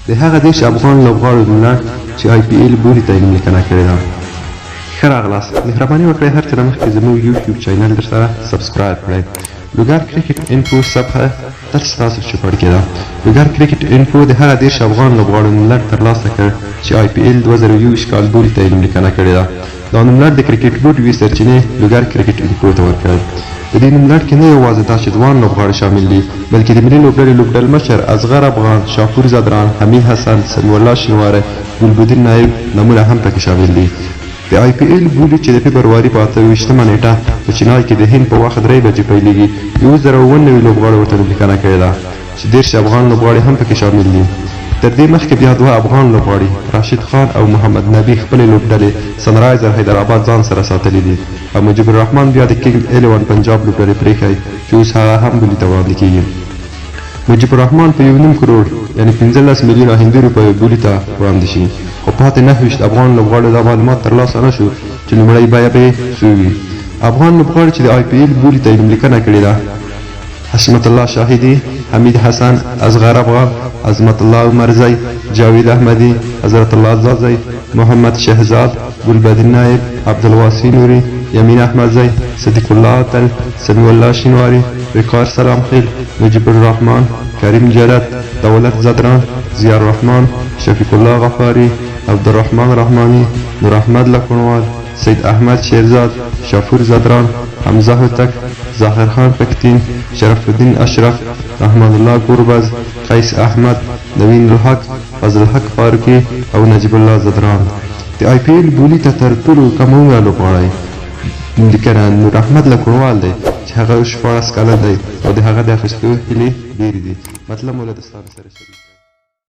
د هغه دیش افغان لوبغاړو ملت چې IPL بولي ته یې لیکنه کړې ده. ښه راغلاست. مهرباني وکړئ هر څه نه مخکې زموږ یوټیوب چینل درسره سبسکرایب کړئ. لوګر کرکټ انفو صفحه تل ستاسو چوپړ کې ده. لوګر کرکټ انفو د هغه دیش افغان لوبغاړو ملت ترلاسه کړ چې IPL 2020 کال بولي ته یې لیکنه کړې ده. دا نوملړ د کرکټ بورډ یوې سرچینې لوګر کرکټ انفو ته ورکړی. د دې نوملړ کې نه یوازې دا چې ځوان لوبغاړي شامل دي بلکې د ملي لوبډلې لوبډل مشر اصغر افغان، شاپور زدران، حمید حسن، سمیع الله شینواری، ګلبدین نایب نومونه هم پکې شامل دي. د IPL بولي چې د فبروري په 28مه نیټه په چنای کې د هند په وخت 3 بجې پیلېږي 1090 لوبغاړو ورته لیکنه کړې ده چې 10 افغان لوبغاړي هم پکې شامل دي. تر دې مخکې بیا دوه افغان لوبغاړي راشد خان او محمد نبی خپلې لوبډلې سنرایزر حیدرآباد ځان سره ساتلي دي او مجيب الرحمن بیا د کینګ 11 پنجاب لوبډلې پرېښی چې اوس هغه هم بولي ته وړاندې کېږي. مجيب الرحمن په 1.5 کروڑ یعنې 15 میلیونه هندي روپیو بولي ته وړاندې شي خو پاتې 29 افغان لوبغاړو دا معلومات ترلاسه نه شو چې لومړی بیه به څو وي. افغان لوبغاړي چې د IPL بولي ته یې لیکنه کړې ده حشمت الله شاهدي، حمید حسن، اصغر افغان، عظمت الله عمرزی، جاوید احمدی، حضرت الله زازی، محمد شهزاد، گلبدین نایب، عبدالواسی نوری، یمین احمدزی، صدیق الله عطل، سمیع الله شینواری، وقار سلامخیل، مجيب الرحمن، کریم جلت، دولت زدران، ضیاء الرحمن، شفیق الله غفاری، عبدالرحمن رحمانی، نور احمد لکونوال، سید احمد شیرزاد، شافور زدران، حمزه هوتک، ظاهر خان پکتین، شرف الدین اشرف، احمد الله گربز، قیس احمد، نوین الحق، فضل الحق فاروقی او نجیب الله زدران. د IPL بولي ته تر ټولو کم عمره لوبغاړی لیکنه نور احمد لکونوال دی چې هغه 14 کاله دی او د هغه د اخیستو هیلې ډېرې دي. مطلب مو له دوستانو سره شریک